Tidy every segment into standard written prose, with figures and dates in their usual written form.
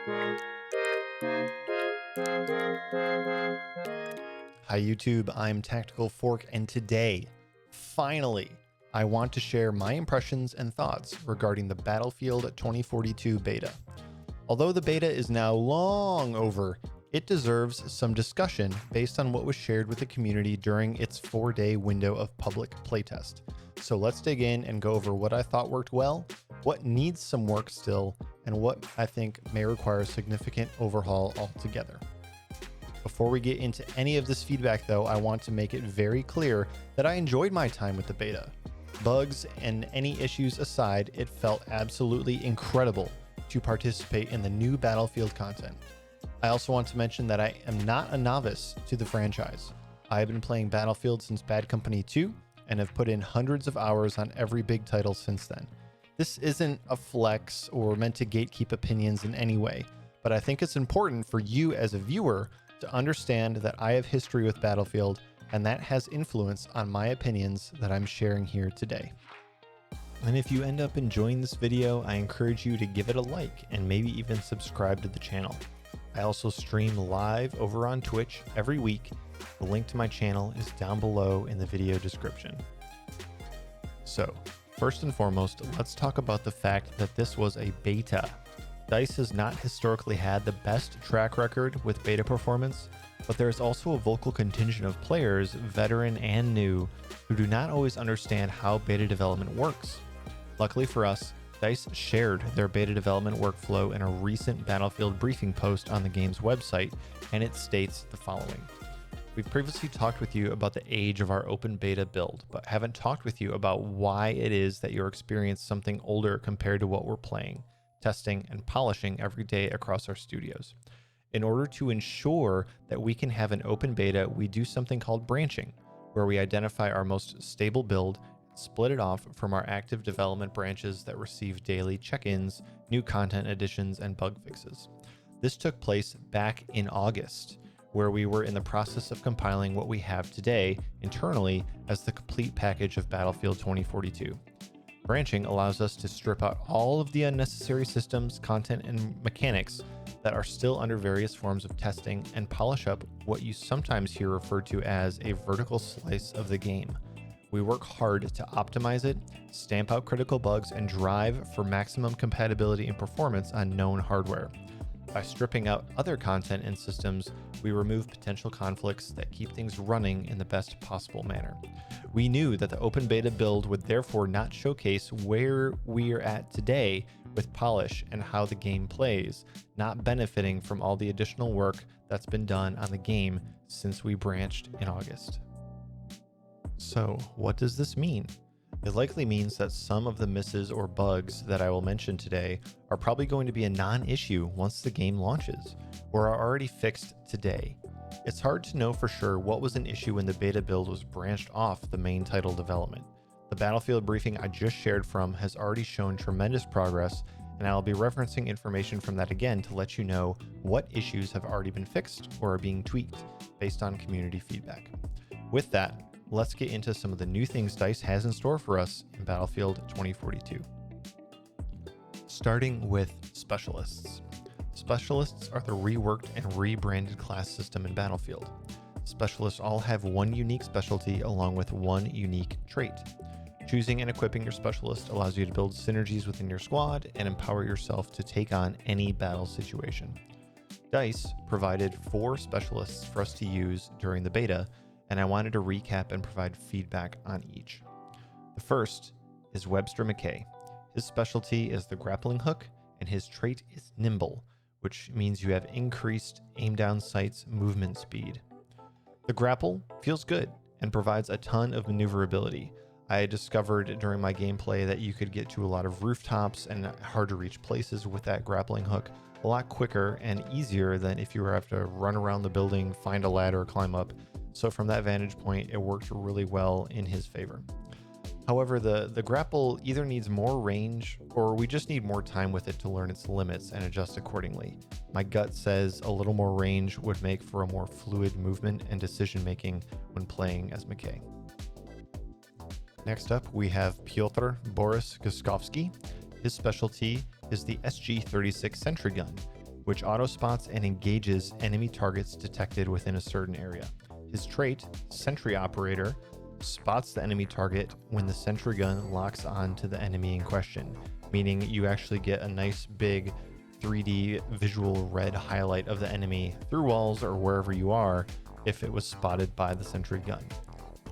Hi YouTube, I'm Tactical Fork, and today, finally, I want to share my impressions and thoughts regarding the Battlefield 2042 beta. Although the beta is now long over, it deserves some discussion based on what was shared with the community during its 4-day window of public playtest. So let's dig in and go over what I thought worked well, what needs some work still, and what I think may require a significant overhaul altogether. Before we get into any of this feedback though, I want to make it very clear that I enjoyed my time with the beta. Bugs and any issues aside, it felt absolutely incredible to participate in the new Battlefield content. I also want to mention that I am not a novice to the franchise. I have been playing Battlefield since Bad Company 2 and have put in hundreds of hours on every big title since then. This isn't a flex or meant to gatekeep opinions in any way, but I think it's important for you as a viewer to understand that I have history with Battlefield, and that has influence on my opinions that I'm sharing here today. And if you end up enjoying this video, I encourage you to give it a like and maybe even subscribe to the channel. I also stream live over on Twitch every week. The link to my channel is down below in the video description. So, first and foremost, let's talk about the fact that this was a beta. DICE has not historically had the best track record with beta performance, but there is also a vocal contingent of players, veteran and new, who do not always understand how beta development works. Luckily for us, DICE shared their beta development workflow in a recent Battlefield briefing post on the game's website, and it states the following. We've previously talked with you about the age of our open beta build, but haven't talked with you about why it is that you're experiencing something older compared to what we're playing, testing, and polishing every day across our studios. In order to ensure that we can have an open beta, we do something called branching, where we identify our most stable build, split it off from our active development branches that receive daily check-ins, new content additions, and bug fixes. This took place back in August, where we were in the process of compiling what we have today internally as the complete package of Battlefield 2042. Branching allows us to strip out all of the unnecessary systems, content, and mechanics that are still under various forms of testing and polish up what you sometimes hear referred to as a vertical slice of the game. We work hard to optimize it, stamp out critical bugs, and drive for maximum compatibility and performance on known hardware. By stripping out other content and systems, we remove potential conflicts that keep things running in the best possible manner. We knew that the open beta build would therefore not showcase where we are at today with polish and how the game plays, not benefiting from all the additional work that's been done on the game since we branched in August. So, what does this mean? It likely means that some of the misses or bugs that I will mention today are probably going to be a non-issue once the game launches, or are already fixed today. It's hard to know for sure what was an issue when the beta build was branched off the main title development. The Battlefield briefing I just shared from has already shown tremendous progress, and I'll be referencing information from that again to let you know what issues have already been fixed or are being tweaked based on community feedback. With that, let's get into some of the new things DICE has in store for us in Battlefield 2042. Starting with Specialists. Specialists are the reworked and rebranded class system in Battlefield. Specialists all have one unique specialty along with one unique trait. Choosing and equipping your specialist allows you to build synergies within your squad and empower yourself to take on any battle situation. DICE provided 4 specialists for us to use during the beta, and I wanted to recap and provide feedback on each. The first is Webster McKay. His specialty is the grappling hook, and his trait is nimble, which means you have increased aim down sights movement speed. The grapple feels good and provides a ton of maneuverability. I discovered during my gameplay that you could get to a lot of rooftops and hard to reach places with that grappling hook a lot quicker and easier than if you were to have to run around the building, find a ladder, climb up. So from that vantage point, it worked really well in his favor. However, the grapple either needs more range or we just need more time with it to learn its limits and adjust accordingly. My gut says a little more range would make for a more fluid movement and decision making when playing as McKay. Next up, we have Piotr Boris Goskovsky. His specialty is the SG-36 Sentry Gun. which auto-spots and engages enemy targets detected within a certain area. His trait, Sentry Operator, spots the enemy target when the sentry gun locks on to the enemy in question, meaning you actually get a nice big 3D visual red highlight of the enemy through walls or wherever you are if it was spotted by the sentry gun.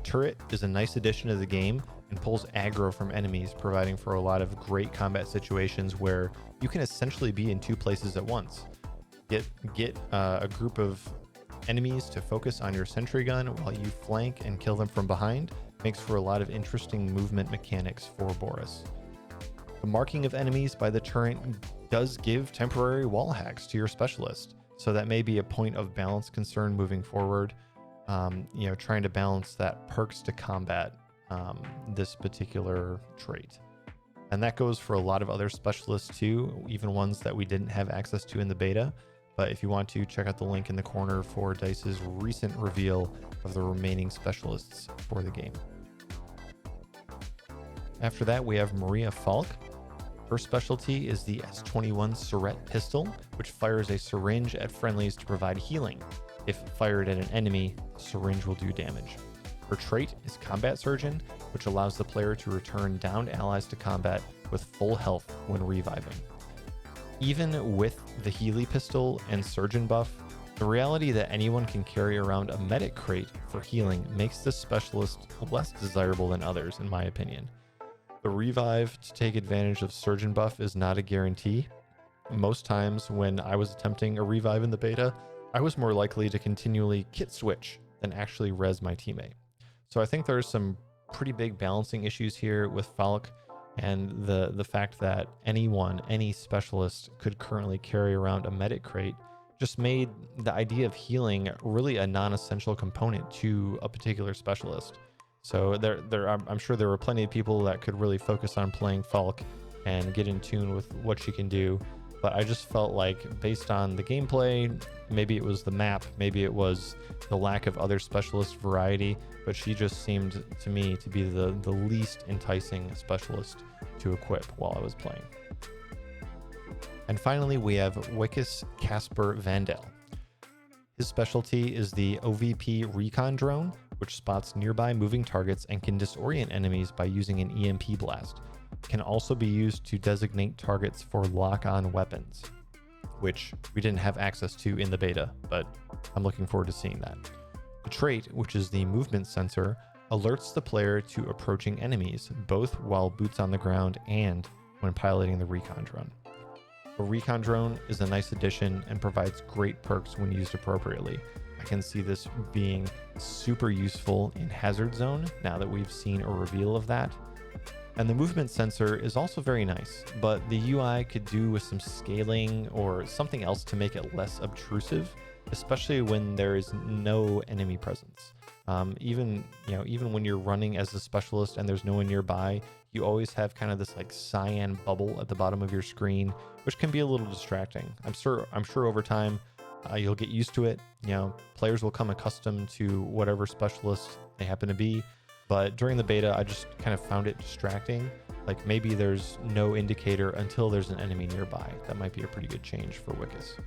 Turret is a nice addition to the game and pulls aggro from enemies, providing for a lot of great combat situations where you can essentially be in two places at once. Get a group of enemies to focus on your sentry gun while you flank and kill them from behind. Makes for a lot of interesting movement mechanics for Boris. The marking of enemies by the turret does give temporary wall hacks to your specialist, so that may be a point of balance concern moving forward. Trying to balance that perks to combat this particular trait. And that goes for a lot of other specialists too, even ones that we didn't have access to in the beta. But if you want to, check out the link in the corner for DICE's recent reveal of the remaining specialists for the game. After that, we have Maria Falk. Her specialty is the S21 Surette pistol, which fires a syringe at friendlies to provide healing. If fired at an enemy, the syringe will do damage. Her trait is Combat Surgeon, which allows the player to return downed allies to combat with full health when reviving. Even with the Healy pistol and Surgeon buff, the reality that anyone can carry around a medic crate for healing makes this specialist less desirable than others, in my opinion. The revive to take advantage of Surgeon buff is not a guarantee. Most times when I was attempting a revive in the beta, I was more likely to continually kit switch than actually res my teammate. So I think there's some pretty big balancing issues here with Falk, and the fact that any specialist could currently carry around a medic crate just made the idea of healing really a non-essential component to a particular specialist. So I'm sure there were plenty of people that could really focus on playing Falk and get in tune with what she can do. But I just felt like based on the gameplay, maybe it was the map, maybe it was the lack of other specialist variety, but she just seemed to me to be the least enticing specialist to equip while I was playing. And finally, we have Wickes Casper Vandal. His specialty is the OVP Recon Drone, which spots nearby moving targets and can disorient enemies by using an EMP blast. Can also be used to designate targets for lock-on weapons, which we didn't have access to in the beta, but I'm looking forward to seeing that. The trait, which is the movement sensor, alerts the player to approaching enemies, both while boots on the ground and when piloting the recon drone. The recon drone is a nice addition and provides great perks when used appropriately. I can see this being super useful in Hazard Zone now that we've seen a reveal of that. And the movement sensor is also very nice, but the UI could do with some scaling or something else to make it less obtrusive, especially when there is no enemy presence. Even when you're running as a specialist and there's no one nearby, you always have kind of this like cyan bubble at the bottom of your screen, which can be a little distracting. I'm sure over time you'll get used to it. Players will come accustomed to whatever specialist they happen to be. But during the beta, I just kind of found it distracting. Like maybe there's no indicator until there's an enemy nearby. That might be a pretty good change for Wickes.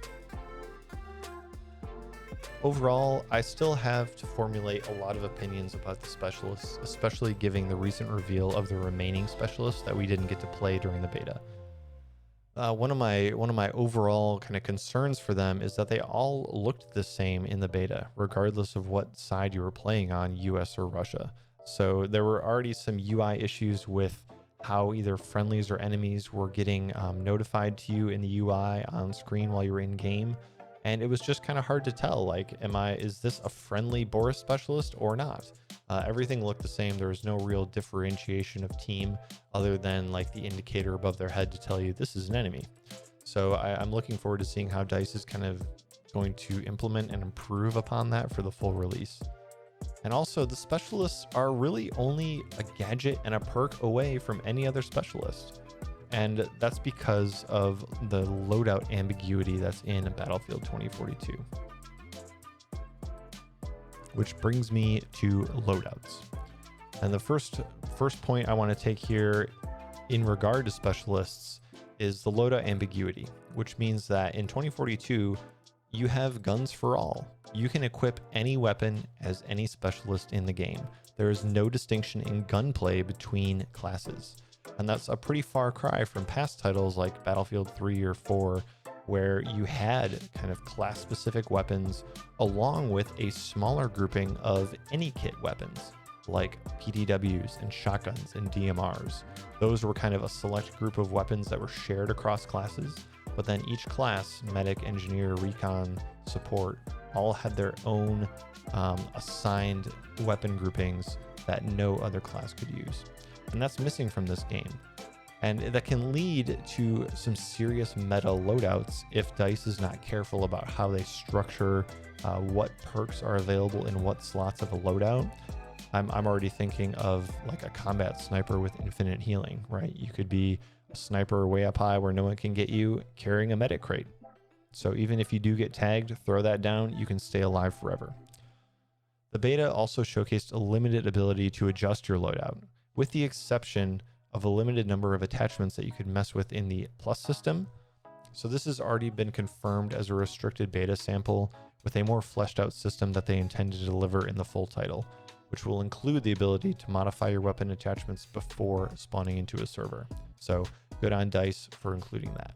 Overall, I still have to formulate a lot of opinions about the specialists, especially given the recent reveal of the remaining specialists that we didn't get to play during the beta. One of my overall kind of concerns for them is that they all looked the same in the beta, regardless of what side you were playing on, US or Russia. So there were already some UI issues with how either friendlies or enemies were getting notified to you in the UI on screen while you were in game. And it was just kind of hard to tell, like, is this a friendly Boris specialist or not? Everything looked the same. There was no real differentiation of team other than like the indicator above their head to tell you this is an enemy. So I'm looking forward to seeing how DICE is kind of going to implement and improve upon that for the full release. And also, the specialists are really only a gadget and a perk away from any other specialist. And that's because of the loadout ambiguity that's in Battlefield 2042. Which brings me to loadouts. And the first point I want to take here in regard to specialists is the loadout ambiguity, which means that in 2042, you have guns for all. You can equip any weapon as any specialist in the game. There is no distinction in gunplay between classes. And that's a pretty far cry from past titles like Battlefield 3 or 4, where you had kind of class-specific weapons along with a smaller grouping of any kit weapons, like PDWs and shotguns and DMRs. Those were kind of a select group of weapons that were shared across classes, but then each class, medic, engineer, recon, support, all had their own assigned weapon groupings that no other class could use. And that's missing from this game. And that can lead to some serious meta loadouts if DICE is not careful about how they structure what perks are available in what slots of a loadout. I'm already thinking of like a combat sniper with infinite healing, right? You could be a sniper way up high where no one can get you, carrying a medic crate. So even if you do get tagged, throw that down, you can stay alive forever. The beta also showcased a limited ability to adjust your loadout, with the exception of a limited number of attachments that you could mess with in the Plus system. So this has already been confirmed as a restricted beta sample with a more fleshed out system that they intend to deliver in the full title, which will include the ability to modify your weapon attachments before spawning into a server. So good on DICE for including that.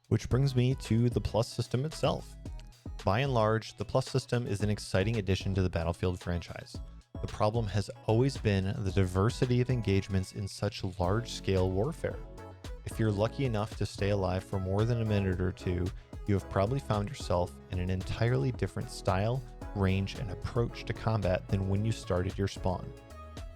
Which brings me to the Plus system itself. By and large, the Plus system is an exciting addition to the Battlefield franchise. The problem has always been the diversity of engagements in such large-scale warfare. If you're lucky enough to stay alive for more than a minute or two, you have probably found yourself in an entirely different style, range, and approach to combat than when you started your spawn.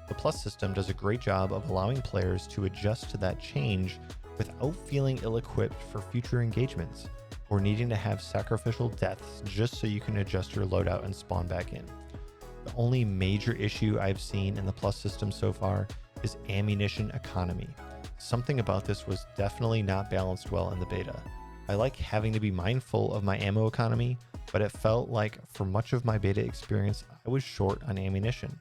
The Plus system does a great job of allowing players to adjust to that change without feeling ill-equipped for future engagements, or needing to have sacrificial deaths just so you can adjust your loadout and spawn back in. The only major issue I've seen in the Plus system so far is ammunition economy. Something about this was definitely not balanced well in the beta. I like having to be mindful of my ammo economy, but it felt like for much of my beta experience, I was short on ammunition.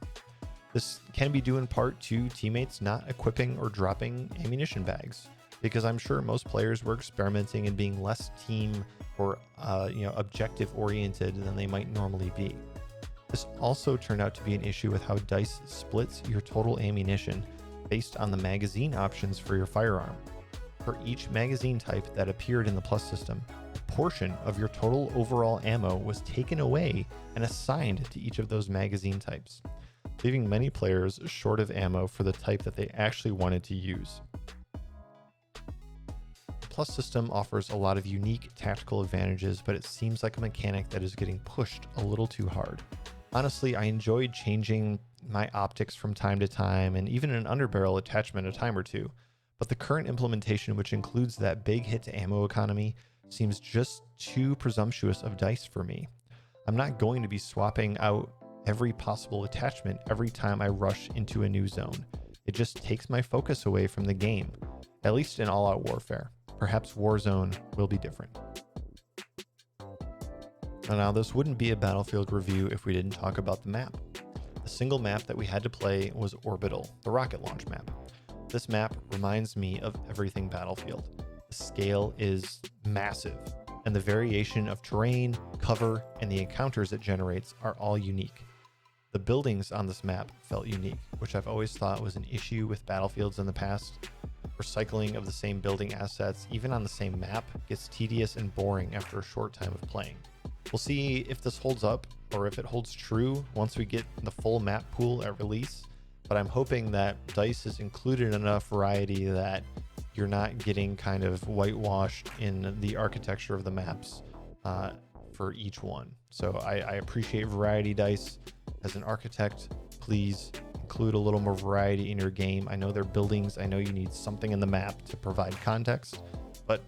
This can be due in part to teammates not equipping or dropping ammunition bags, because I'm sure most players were experimenting and being less team or objective oriented than they might normally be. This also turned out to be an issue with how DICE splits your total ammunition based on the magazine options for your firearm. For each magazine type that appeared in the Plus system, a portion of your total overall ammo was taken away and assigned to each of those magazine types, leaving many players short of ammo for the type that they actually wanted to use. The Plus system offers a lot of unique tactical advantages, but it seems like a mechanic that is getting pushed a little too hard. Honestly, I enjoyed changing my optics from time to time and even an underbarrel attachment a time or two, but the current implementation, which includes that big hit to ammo economy, seems just too presumptuous of DICE for me. I'm not going to be swapping out every possible attachment every time I rush into a new zone. It just takes my focus away from the game, at least in all-out warfare. Perhaps Warzone will be different. Now, this wouldn't be a Battlefield review if we didn't talk about the map. The single map that we had to play was Orbital, the rocket launch map. This map reminds me of everything Battlefield. The scale is massive, and the variation of terrain, cover, and the encounters it generates are all unique. The buildings on this map felt unique, which I've always thought was an issue with Battlefields in the past. Recycling of the same building assets, even on the same map, gets tedious and boring after a short time of playing. We'll see if this holds up or if it holds true once we get the full map pool at release, but I'm hoping that DICE has included enough variety that you're not getting kind of whitewashed in the architecture of the maps for each one. So I appreciate variety, DICE. As an architect, please include a little more variety in your game. I know they're buildings, I know you need something in the map to provide context, but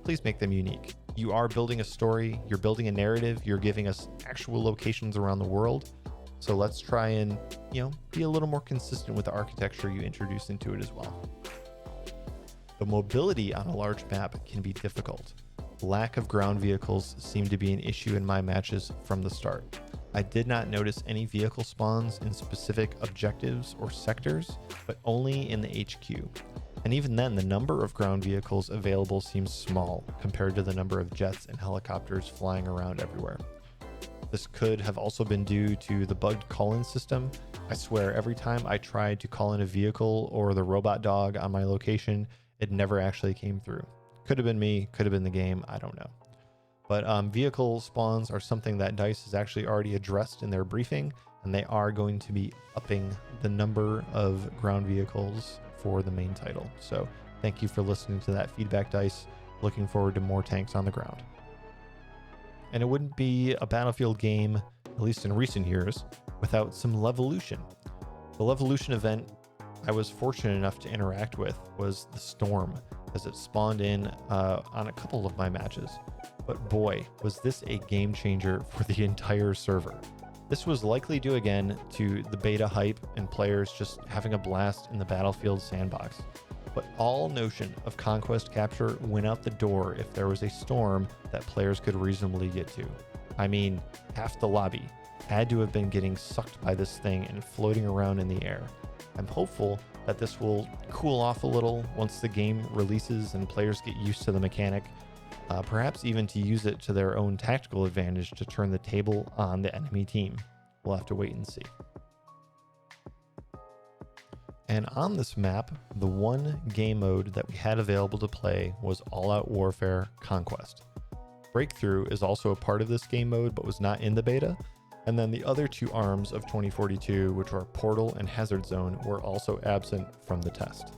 please make them unique. You are building a story, you're building a narrative, you're giving us actual locations around the world. So let's try and, be a little more consistent with the architecture you introduce into it as well. The mobility on a large map can be difficult. Lack of ground vehicles seemed to be an issue in my matches from the start. I did not notice any vehicle spawns in specific objectives or sectors, but only in the HQ. And even then, the number of ground vehicles available seems small compared to the number of jets and helicopters flying around everywhere. This could have also been due to the bugged call-in system. I swear, every time I tried to call in a vehicle or the robot dog on my location, it never actually came through. Could have been me, could have been the game, I don't know. But vehicle spawns are something that DICE has actually already addressed in their briefing, and they are going to be upping the number of ground vehicles for the main title. So thank you for listening to that feedback, DICE. Looking forward to more tanks on the ground. And it wouldn't be a Battlefield game, at least in recent years, without some Levolution. The Levolution event I was fortunate enough to interact with was the Storm, as it spawned in on a couple of my matches. But boy, was this a game changer for the entire server. This was likely due again to the beta hype and players just having a blast in the Battlefield sandbox. But all notion of conquest capture went out the door if there was a storm that players could reasonably get to. I mean, half the lobby had to have been getting sucked by this thing and floating around in the air. I'm hopeful that this will cool off a little once the game releases and players get used to the mechanic, perhaps even to use it to their own tactical advantage to turn the table on the enemy team. We'll have to wait and see. And on this map, the one game mode that we had available to play was All Out Warfare Conquest. Breakthrough is also a part of this game mode, but was not in the beta. And then the other two arms of 2042, which are Portal and Hazard Zone, were also absent from the test.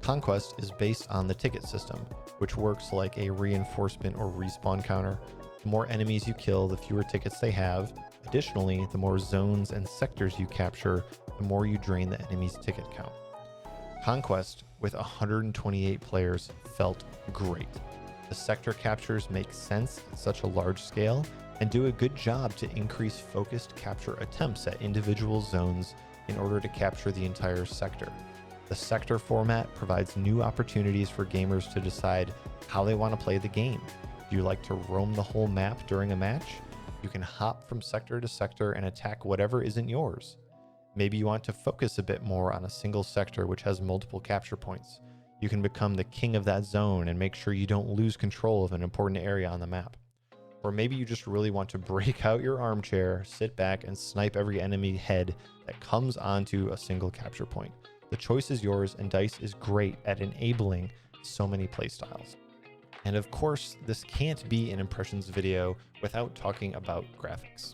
Conquest is based on the ticket system, which works like a reinforcement or respawn counter. The more enemies you kill, the fewer tickets they have. Additionally, the more zones and sectors you capture, the more you drain the enemy's ticket count. Conquest, with 128 players, felt great. The sector captures make sense at such a large scale and do a good job to increase focused capture attempts at individual zones in order to capture the entire sector. The sector format provides new opportunities for gamers to decide how they want to play the game. Do you like to roam the whole map during a match? You can hop from sector to sector and attack whatever isn't yours. Maybe you want to focus a bit more on a single sector which has multiple capture points. You can become the king of that zone and make sure you don't lose control of an important area on the map. Or maybe you just really want to break out your armchair, sit back, and snipe every enemy head that comes onto a single capture point. The choice is yours, and DICE is great at enabling so many playstyles. And of course, this can't be an impressions video without talking about graphics.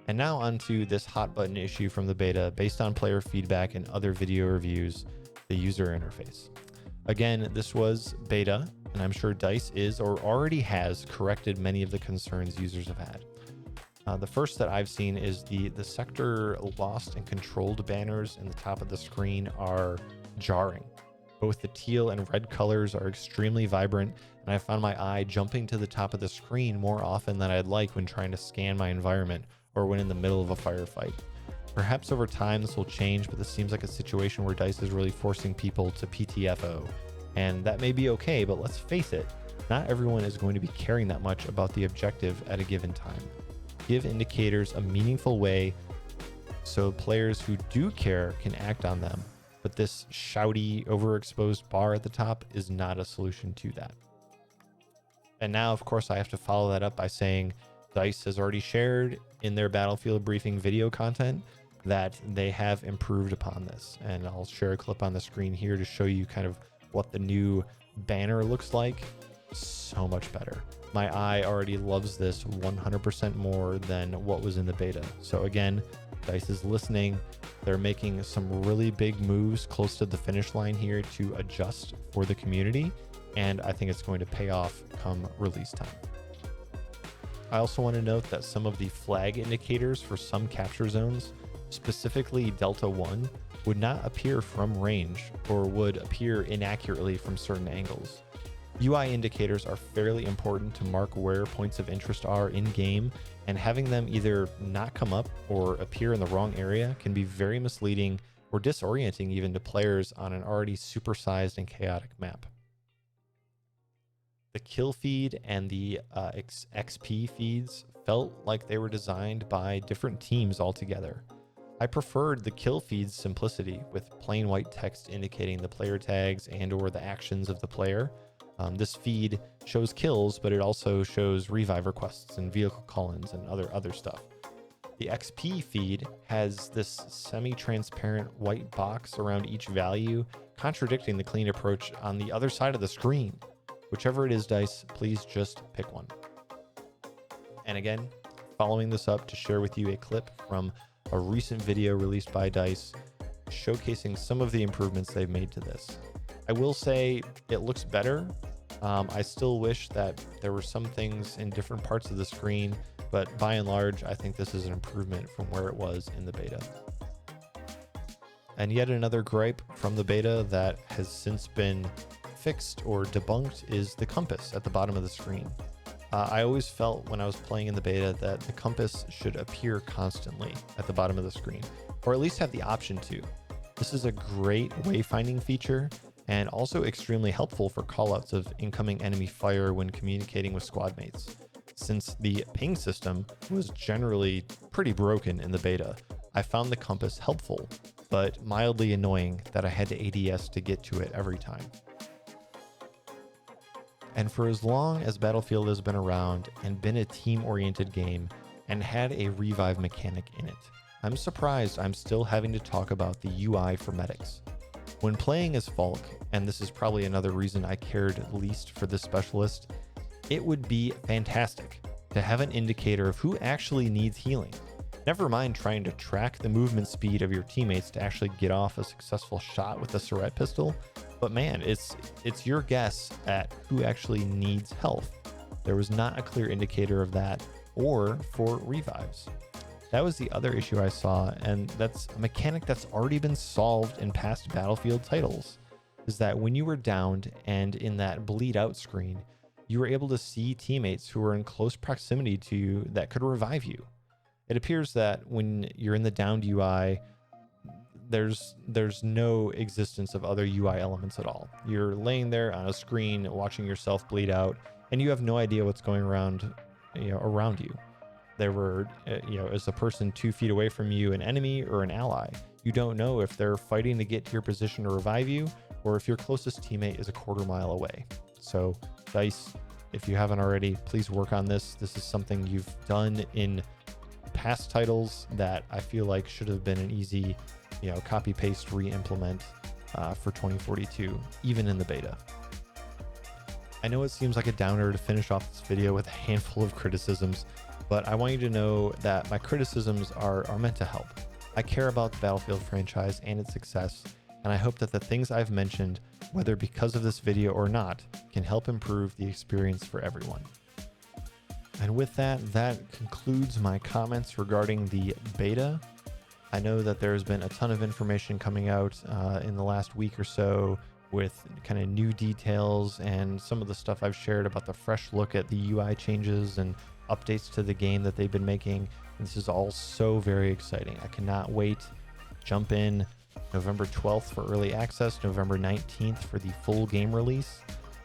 And now onto this hot button issue from the beta based on player feedback and other video reviews, the user interface. Again, this was beta, and I'm sure DICE is or already has corrected many of the concerns users have had. The first that I've seen is the sector lost and controlled banners in the top of the screen are jarring. Both the teal and red colors are extremely vibrant, and I found my eye jumping to the top of the screen more often than I'd like when trying to scan my environment or when in the middle of a firefight. Perhaps over time this will change, but this seems like a situation where DICE is really forcing people to PTFO. And that may be okay, but let's face it, not everyone is going to be caring that much about the objective at a given time. Give indicators a meaningful way so players who do care can act on them, but this shouty, overexposed bar at the top is not a solution to that. And now, of course, I have to follow that up by saying DICE has already shared in their Battlefield briefing video content that they have improved upon this. And I'll share a clip on the screen here to show you kind of what the new banner looks like. So much better. My eye already loves this 100% more than what was in the beta. So again, DICE is listening. They're making some really big moves close to the finish line here to adjust for the community, and I think it's going to pay off come release time. I also want to note that some of the flag indicators for some capture zones, specifically Delta 1, would not appear from range or would appear inaccurately from certain angles. UI indicators are fairly important to mark where points of interest are in-game, and having them either not come up or appear in the wrong area can be very misleading or disorienting even to players on an already supersized and chaotic map. The kill feed and the XP feeds felt like they were designed by different teams altogether. I preferred the kill feed's simplicity with plain white text indicating the player tags and or the actions of the player. This feed shows kills, but it also shows revive requests and vehicle call-ins and other stuff. The XP feed has this semi-transparent white box around each value, contradicting the clean approach on the other side of the screen. Whichever it is, DICE, please just pick one. And again, following this up to share with you a clip from a recent video released by DICE showcasing some of the improvements they've made to this. I will say it looks better. I still wish that there were some things in different parts of the screen, but by and large, I think this is an improvement from where it was in the beta. And yet another gripe from the beta that has since been fixed or debunked is the compass at the bottom of the screen. I always felt when I was playing in the beta that the compass should appear constantly at the bottom of the screen, or at least have the option to. This is a great wayfinding feature and also extremely helpful for callouts of incoming enemy fire when communicating with squad mates. Since the ping system was generally pretty broken in the beta, I found the compass helpful, but mildly annoying that I had to ADS to get to it every time. And for as long as Battlefield has been around and been a team-oriented game and had a revive mechanic in it, I'm surprised I'm still having to talk about the UI for medics. When playing as Falk, and this is probably another reason I cared least for this specialist, it would be fantastic to have an indicator of who actually needs healing. Never mind trying to track the movement speed of your teammates to actually get off a successful shot with a Surette pistol, but man, it's your guess at who actually needs health. There was not a clear indicator of that or for revives. That was the other issue I saw, and that's a mechanic that's already been solved in past Battlefield titles, is that when you were downed and in that bleed out screen, you were able to see teammates who were in close proximity to you that could revive you. It appears that when you're in the downed UI, there's no existence of other UI elements at all. You're laying there on a screen watching yourself bleed out, and you have no idea what's going around you. There were, is the person 2 feet away from you an enemy or an ally? You don't know if they're fighting to get to your position to revive you, or if your closest teammate is a quarter mile away. So DICE, if you haven't already, please work on this. This is something you've done in past titles that I feel like should have been an easy, copy paste re-implement for 2042, even in the beta. I know it seems like a downer to finish off this video with a handful of criticisms, but I want you to know that my criticisms are meant to help. I care about the Battlefield franchise and its success, and I hope that the things I've mentioned, whether because of this video or not, can help improve the experience for everyone. And with that concludes my comments regarding the beta. I know that there's been a ton of information coming out in the last week or so with kind of new details and some of the stuff I've shared about the fresh look at the UI changes and updates to the game that they've been making. And this is all so very exciting. I cannot wait. Jump in November 12th for early access, November 19th for the full game release.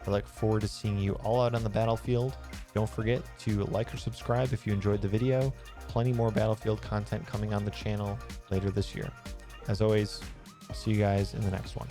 I look forward to seeing you all out on the battlefield. Don't forget to like or subscribe if you enjoyed the video. Plenty more Battlefield content coming on the channel later this year. As always, I'll see you guys in the next one.